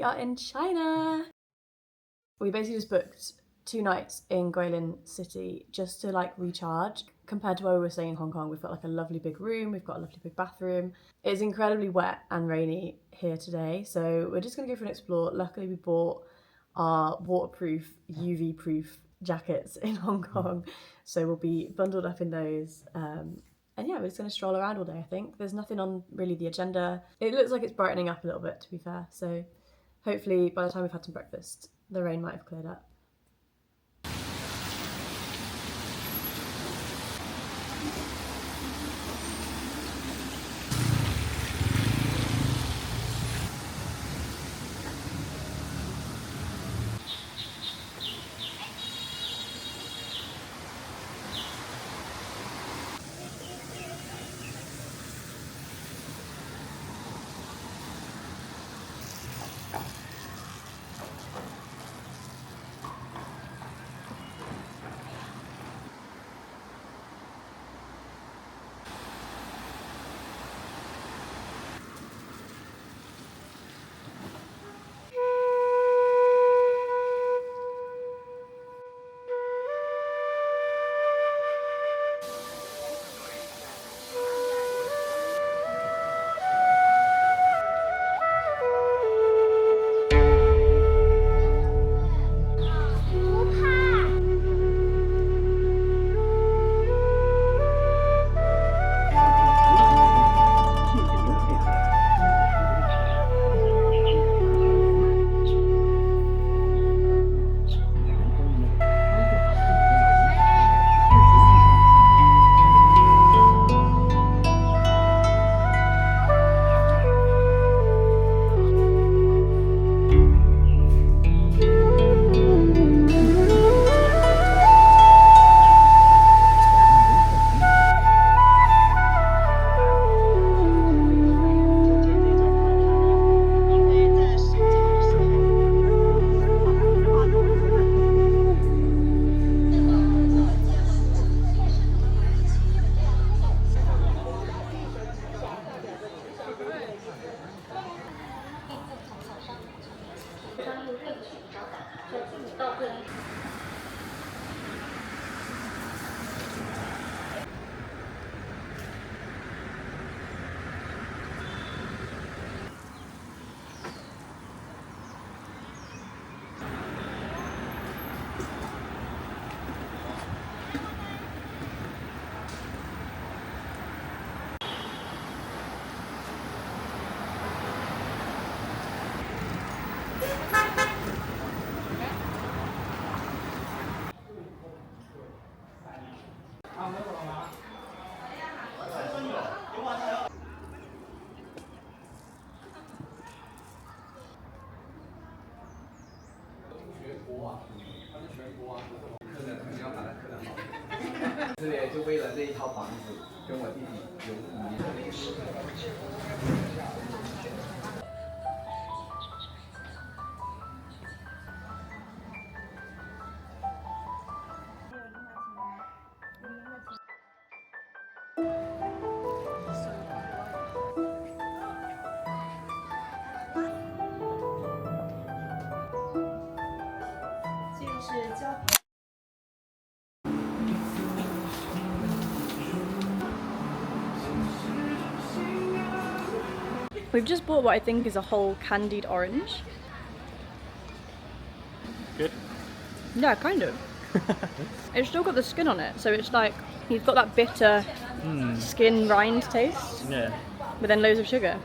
are in China. We basically just booked 2 nights in Guilin City just to like recharge. Compared to where we were staying in Hong Kong, we've got like a lovely big room, we've got a lovely big bathroom. It's incredibly wet and rainy here today, so we're just gonna go for an explore. Luckily we bought our waterproof, UV proof jackets in Hong Kong, so we'll be bundled up in those. And yeah, we're just gonna stroll around all day, I think. There's nothing on really the agenda. It looks like it's brightening up a little bit, to be fair, so hopefully by the time we've had some breakfast, the rain might have cleared up.就为了这一套房子，跟我弟弟有5年的历史。We've just bought what I think is a whole candied orange. Good? Yeah, kind of. It's still got the skin on it, so it's like you've got that bitter skin rind taste, Yeah. but then loads of sugar.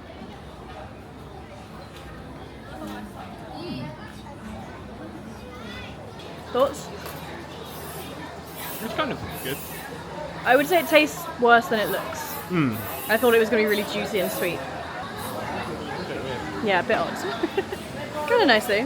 Thoughts? It's kind of good. I would say it tastes worse than it looks. Mm. I thought it was going to be really juicy and sweet. Yeah, a bit odd. Kind of nice though.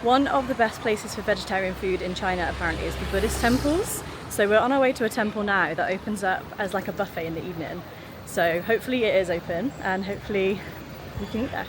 One of the best places for vegetarian food in China apparently is the Buddhist temples. So we're on our way to a temple now that opens up as like a buffet in the evening. So hopefully it is open and hopefully we can eat there.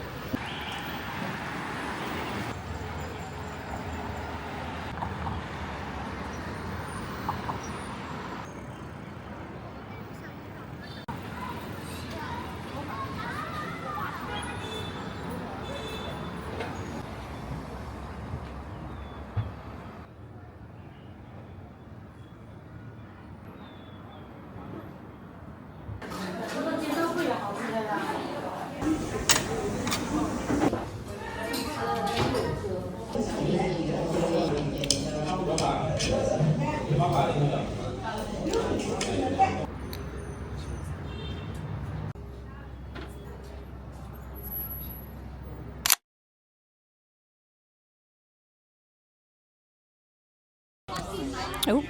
Oh,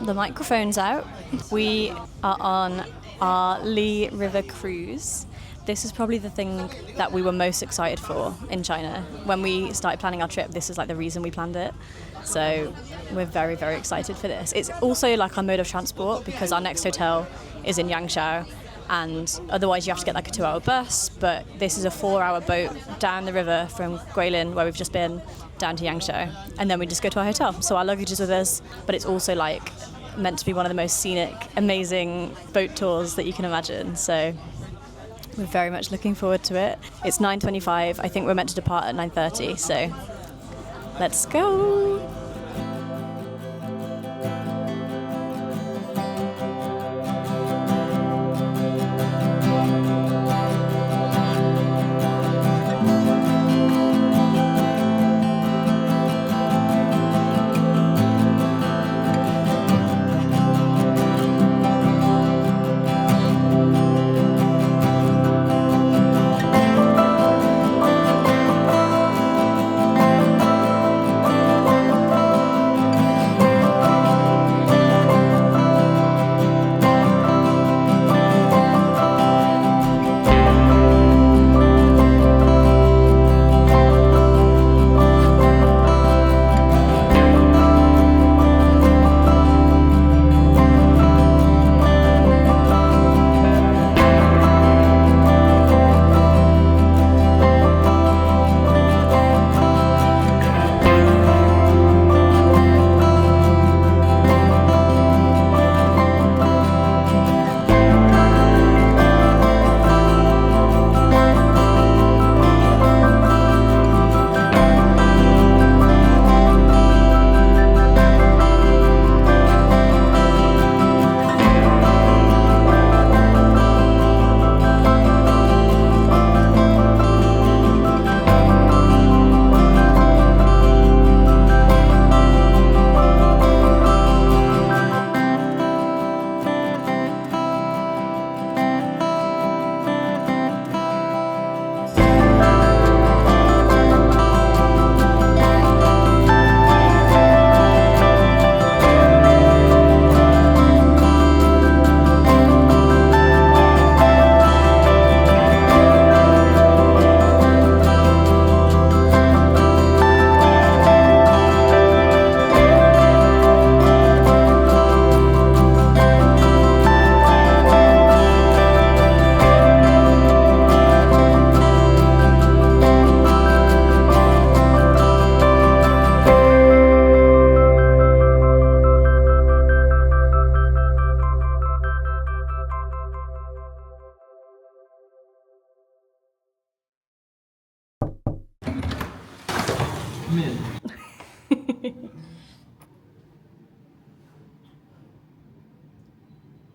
the microphone's out. We are on our Li River cruise. This is probably the thing that we were most excited for in China. When we started planning our trip, this is like the reason we planned it. So we're very, very excited for this. It's also like our mode of transport because our next hotel is in Yangshuo, and otherwise you have to get like a 2-hour bus, but this is a 4-hour boat down the river from Guilin, where we've just been, down to Yangshuo, and then we just go to our hotel. So our luggage is with us, but it's also like meant to be one of the most scenic, amazing boat tours that you can imagine. So we're very much looking forward to it. It's 9:25. I think we're meant to depart at 9:30. So let's go.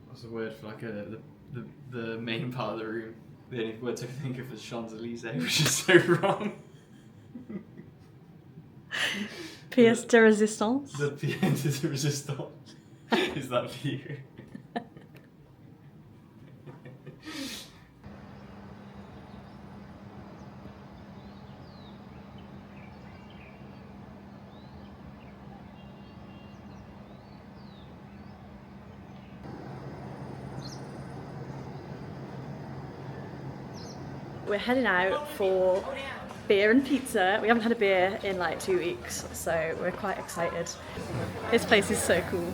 What's the word for like the main part of the room? The only words I can think of is Champs-Elysees, which is so wrong. pièce de résistance. The pièce de résistance. Is that for you? We're heading out for beer and pizza. We haven't had a beer in like 2 weeks, so we're quite excited. This place is so cool.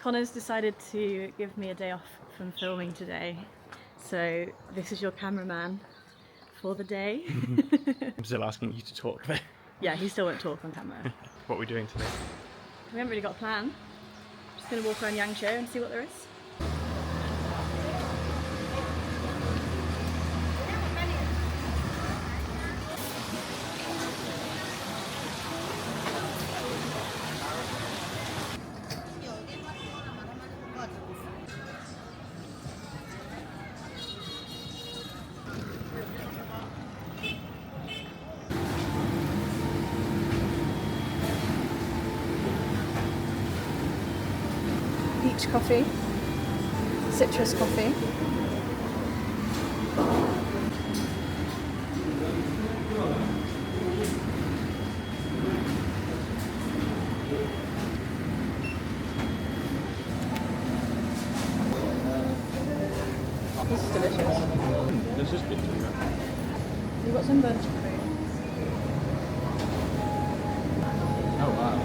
Connor's decided to give me a day off from filming today, so this is your cameraman for the day. I'm still asking you to talk there. Yeah, he still won't talk on camera. What are we doing today? We haven't really got a plan. Just gonna walk around Yangshuo and see what there is. Peach coffee, citrus coffee. This is delicious. This is good too. You've got some bunch of fruit. Oh wow.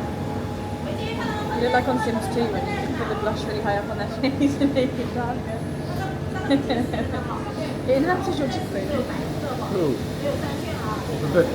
You look like on Sims 2 when you put the blush really high up on their face and make it darker. It enhances your cheekbone. Cool. Good.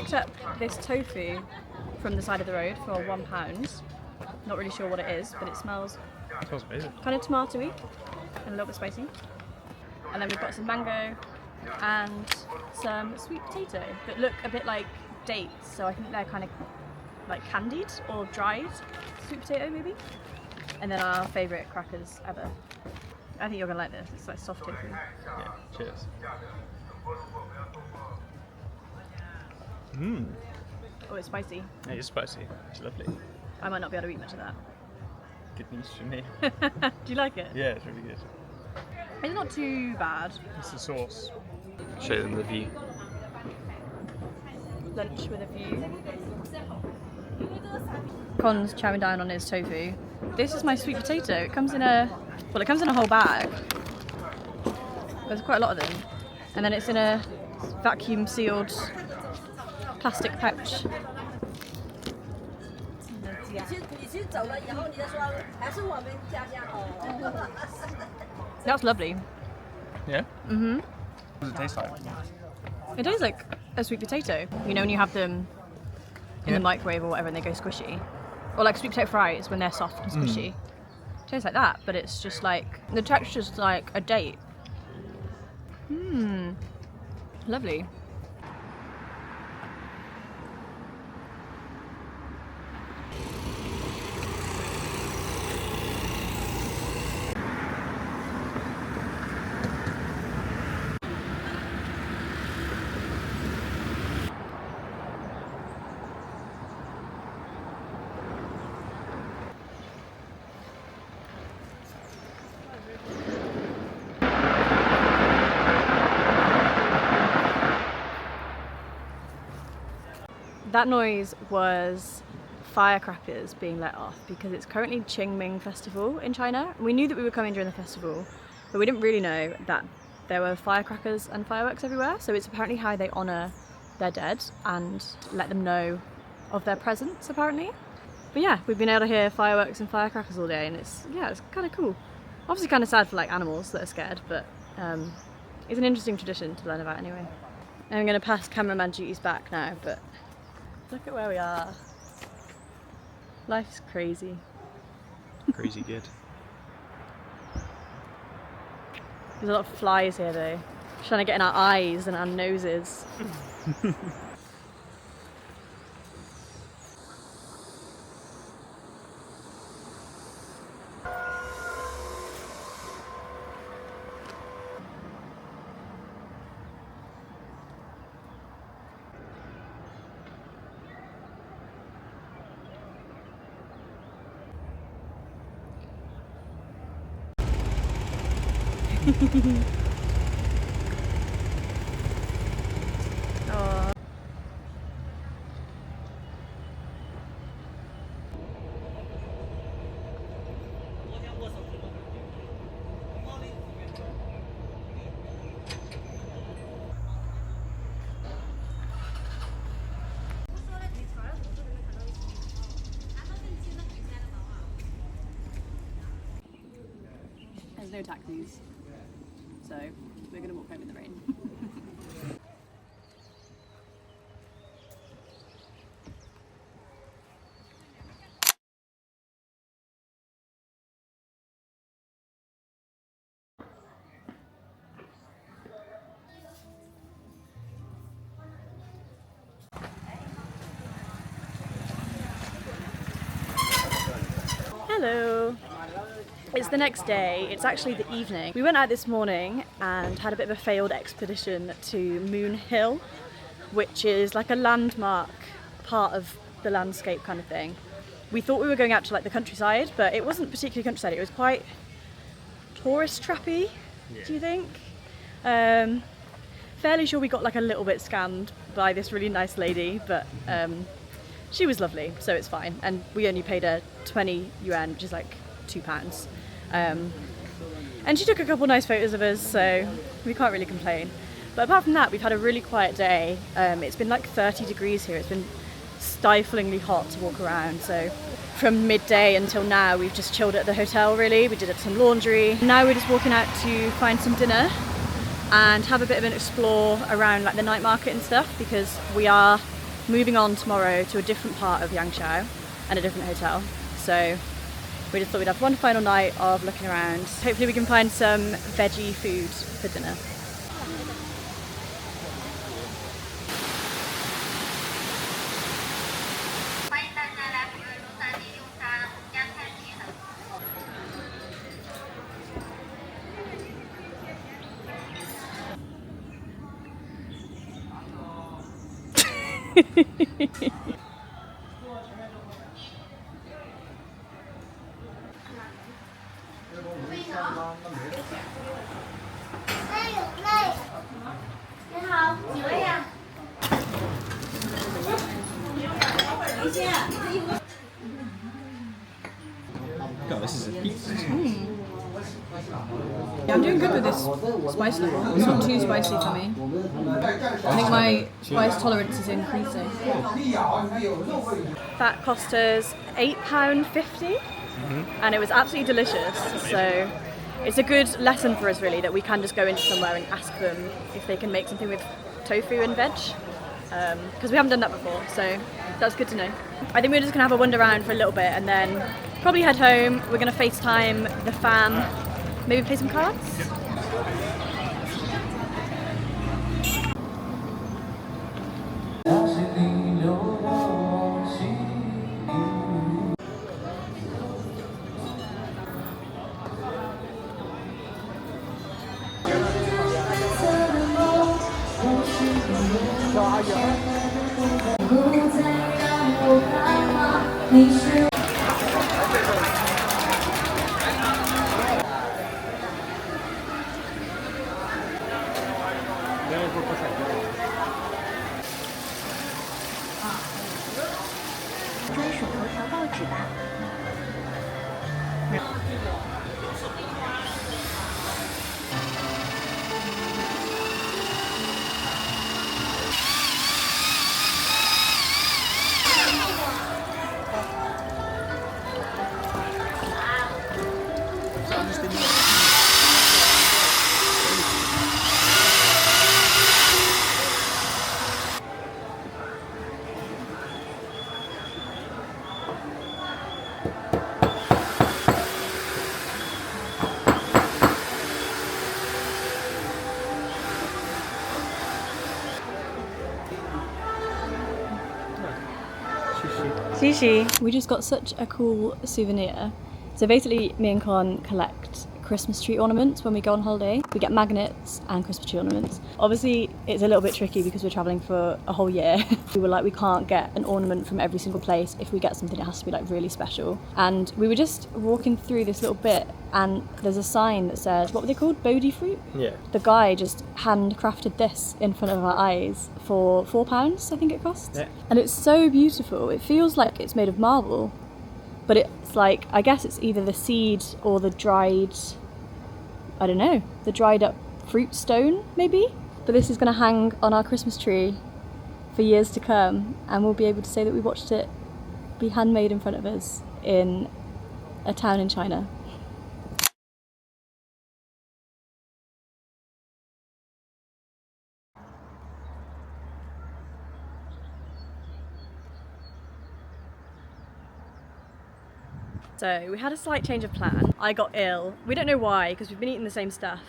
picked up this tofu from the side of the road for £1. Not really sure what it is, but it smells Smells amazing. kind of tomatoey and a little bit spicy. And then we've got some mango and some sweet potato that look a bit like dates, so I think they're kind of like candied or dried sweet potato maybe. And then our favourite crackers ever. I think you're gonna like this. It's like soft tofu. Yeah, cheers. Mmm. Oh, it's spicy. It is spicy. It's lovely. I might not be able to eat much of that. Good news for me. Do you like it? Yeah, it's really good. It's not too bad. It's the sauce. Show them the view. Lunch with a view. Con's chowing down on his tofu. This is my sweet potato. It comes in a whole bag. There's quite a lot of them. And then it's in a vacuum sealed plastic pouch. That's lovely. Yeah? Mhm. What does it taste like? It tastes like a sweet potato. You know when you have them in Yeah. the microwave or whatever and they go squishy? Or like sweet potato fries when they're soft and squishy. It tastes like that, but it's just like, the texture's like a date. Mmm. Lovely. That noise was firecrackers being let off because it's currently Qingming festival in China. We knew that we were coming during the festival, but we didn't really know that there were firecrackers and fireworks everywhere. So it's apparently how they honour their dead and let them know of their presence, apparently. But yeah, we've been able to hear fireworks and firecrackers all day, and it's kind of cool. Obviously kind of sad for like animals that are scared, but it's an interesting tradition to learn about anyway. And I'm going to pass cameraman duties back now, but look at where we are. Life's crazy. Crazy good. There's a lot of flies here though. Trying to get in our eyes and our noses. Aww. There's no taxis, so we're going to walk home in the rain. Hello! It's the next day, it's actually the evening. We went out this morning and had a bit of a failed expedition to Moon Hill, which is like a landmark part of the landscape kind of thing. We thought we were going out to like the countryside, but it wasn't particularly countryside, it was quite tourist trappy, do you think? Fairly sure we got like a little bit scammed by this really nice lady, but she was lovely, so it's fine. And we only paid her 20 yuan, which is like £2. And she took a couple nice photos of us, so we can't really complain. But apart from that, we've had a really quiet day. It's been like 30 degrees here. It's been stiflingly hot to walk around. So from midday until now, we've just chilled at the hotel really. We did some laundry. Now we're just walking out to find some dinner and have a bit of an explore around like the night market and stuff, because we are moving on tomorrow to a different part of Yangshuo and a different hotel. So we just thought we'd have one final night of looking around. Hopefully we can find some veggie food for dinner. God, this is a pizza. Yeah, I'm doing good with this spice level. It's not too spicy for me. I think my spice tolerance is increasing. That cost us £8.50 and it was absolutely delicious. So it's a good lesson for us really that we can just go into somewhere and ask them if they can make something with tofu and veg. Because we haven't done that before, so that's good to know. I think we're just going to have a wander around for a little bit and then probably head home. We're going to FaceTime the fam, maybe play some cards. Shishi. We just got such a cool souvenir. So basically me and Con collect Christmas tree ornaments when we go on holiday. We get magnets and Christmas tree ornaments. Obviously it's a little bit tricky because we're traveling for a whole year. We were like, we can't get an ornament from every single place. If we get something, it has to be like really special. And we were just walking through this little bit and there's a sign that says, what were they called? Bodhi fruit? Yeah. The guy just handcrafted this in front of our eyes for £4, I think it costs. Yeah. And it's so beautiful. It feels like it's made of marble, but it's like, I guess it's either the seed or the dried, I don't know, the dried up fruit stone maybe? But this is going to hang on our Christmas tree for years to come and we'll be able to say that we watched it be handmade in front of us in a town in China. So we had a slight change of plan. I got ill. We don't know why, because we've been eating the same stuff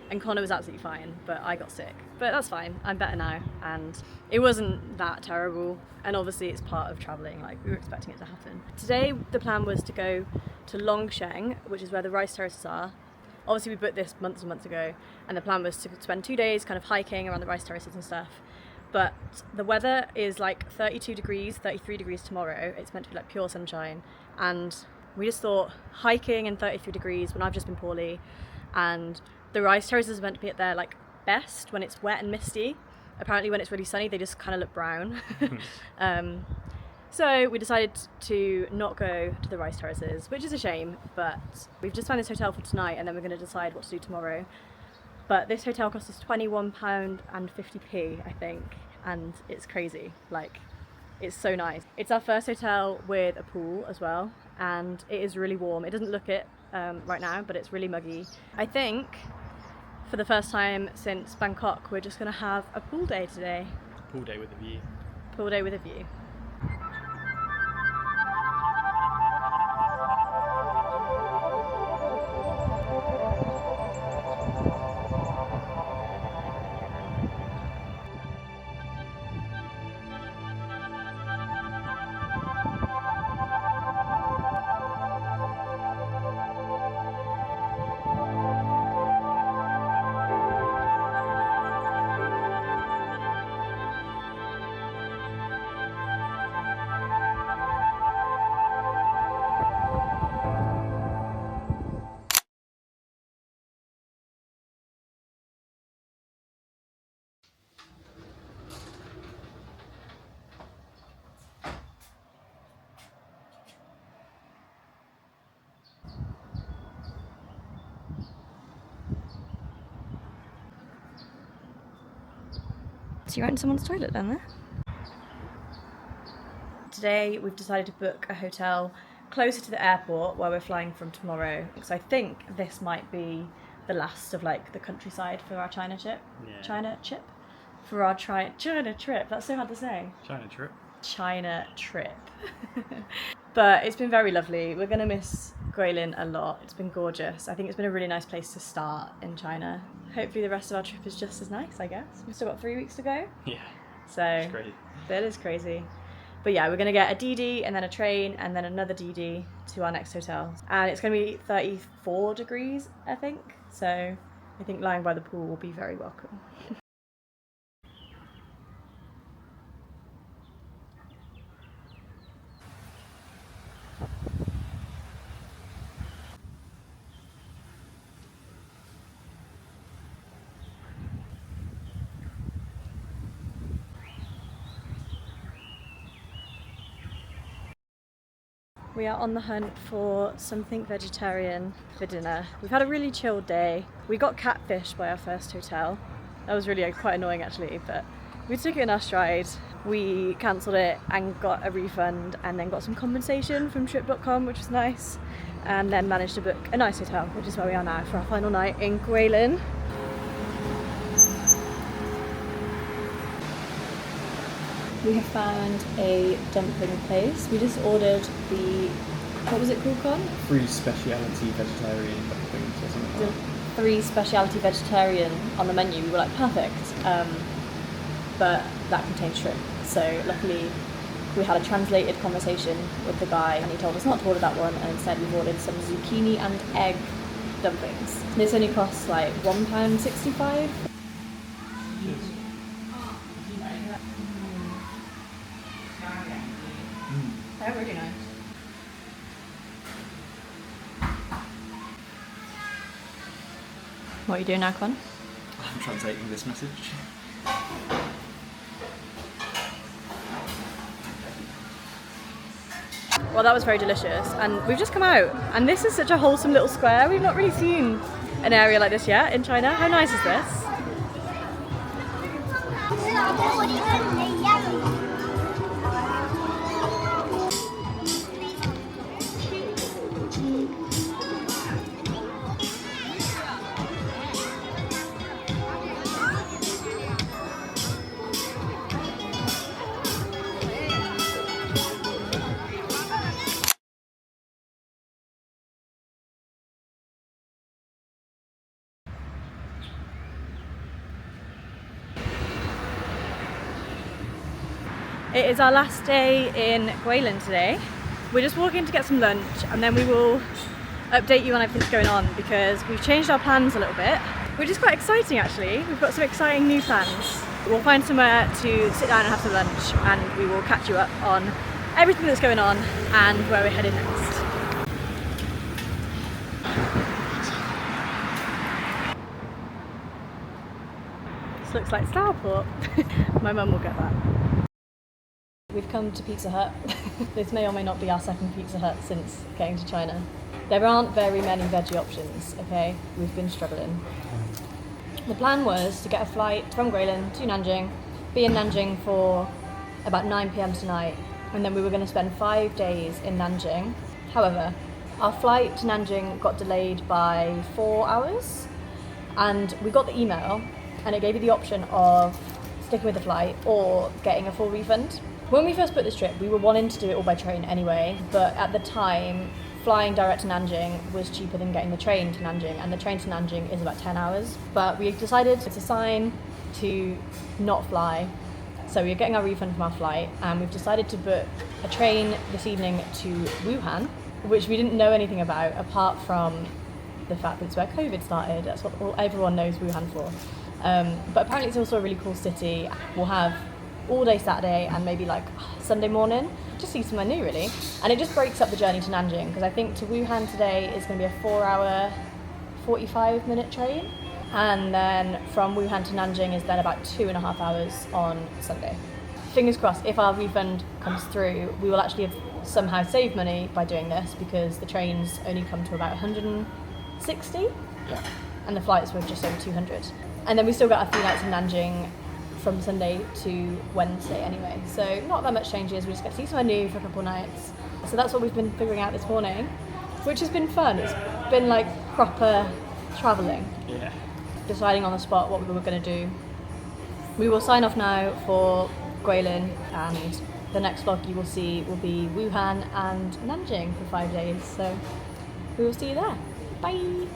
and Connor was absolutely fine, but I got sick. But that's fine, I'm better now and it wasn't that terrible and obviously it's part of travelling, like we were expecting it to happen. Today the plan was to go to Longsheng, which is where the rice terraces are. Obviously we booked this months and months ago and the plan was to spend 2 days kind of hiking around the rice terraces and stuff. But the weather is like 32 degrees, 33 degrees tomorrow. It's meant to be like pure sunshine and we just thought hiking in 33 degrees when I've just been poorly, and the rice terraces are meant to be at their like best when it's wet and misty. Apparently when it's really sunny they just kind of look brown. So we decided to not go to the rice terraces, which is a shame, but we've just found this hotel for tonight and then we're going to decide what to do tomorrow. But this hotel cost us £21.50 I think, and it's crazy. Like, it's so nice. It's our first hotel with a pool as well, and it is really warm. It doesn't look it right now, but it's really muggy. I think for the first time since Bangkok, we're just gonna have a pool day today. Pool day with a view. Pool day with a view. So you're out in someone's toilet down there? Today we've decided to book a hotel closer to the airport where we're flying from tomorrow, because I think this might be the last of like the countryside for our China trip. Yeah. China trip? For our China trip, that's so hard to say. China trip. China trip. But it's been very lovely. We're going to miss Guilin a lot. It's been gorgeous. I think it's been a really nice place to start in China. Hopefully the rest of our trip is just as nice, I guess. We've still got 3 weeks to go. Yeah. So It's crazy. that is crazy. But yeah, we're going to get a DD and then a train and then another DD to our next hotel. And it's going to be 34 degrees, I think. So I think lying by the pool will be very welcome. We are on the hunt for something vegetarian for dinner. We've had a really chilled day. We got catfished by our first hotel. That was really quite annoying actually, but we took it in our stride. We cancelled it and got a refund and then got some compensation from trip.com, which was nice, and then managed to book a nice hotel, which is where we are now for our final night in Guilin. We have found a dumpling place. We just ordered the, what was it called, Con? 3 speciality vegetarian dumplings or something The like that. 3 speciality vegetarian on the menu. We were like, perfect. But that contained shrimp. So luckily we had a translated conversation with the guy and he told us not to order that one, and instead we've ordered some zucchini and egg dumplings. This only costs like £1.65. They're really nice. What are you doing now, Con? I'm translating this message. Well, that was very delicious, and we've just come out, and this is such a wholesome little square. We've not really seen an area like this yet in China. How nice is this? It is our last day in Guilin today. We're just walking to get some lunch and then we will update you on everything that's going on, because we've changed our plans a little bit, which is quite exciting actually. We've got some exciting new plans. We'll find somewhere to sit down and have some lunch, and we will catch you up on everything that's going on and where we're headed next. This looks like Starport. My mum will get that. We've come to Pizza Hut. This may or may not be our second Pizza Hut since getting to China. There aren't very many veggie options, okay? We've been struggling. The plan was to get a flight from Guilin to Nanjing, be in Nanjing for about 9 p.m. tonight, and then we were going to spend 5 days in Nanjing. However, our flight to Nanjing got delayed by 4 hours, and we got the email and it gave you the option of sticking with the flight or getting a full refund. When we first booked this trip, we were wanting to do it all by train anyway, but at the time, flying direct to Nanjing was cheaper than getting the train to Nanjing, and the train to Nanjing is about 10 hours. But we decided it's a sign to not fly. So we're getting our refund from our flight, and we've decided to book a train this evening to Wuhan, which we didn't know anything about, apart from the fact that it's where COVID started. That's what everyone knows Wuhan for. But apparently it's also a really cool city. We'll have all day Saturday and maybe like Sunday morning, just see somewhere new really. And it just breaks up the journey to Nanjing, because I think to Wuhan today is going to be a 4-hour, 45-minute train. And then from Wuhan to Nanjing is then about 2.5 hours on Sunday. Fingers crossed, if our refund comes through, we will actually have somehow saved money by doing this, because the trains only come to about 160, Yeah. and the flights were just over 200. And then we still got our 3 nights in Nanjing from Sunday to Wednesday anyway. So not that much changes, we just get to see somewhere new for a couple of nights. So that's what we've been figuring out this morning, which has been fun. It's been like proper travelling. Yeah. Deciding on the spot what we were going to do. We will sign off now for Guilin, and the next vlog you will see will be Wuhan and Nanjing for 5 days. So we will see you there. Bye!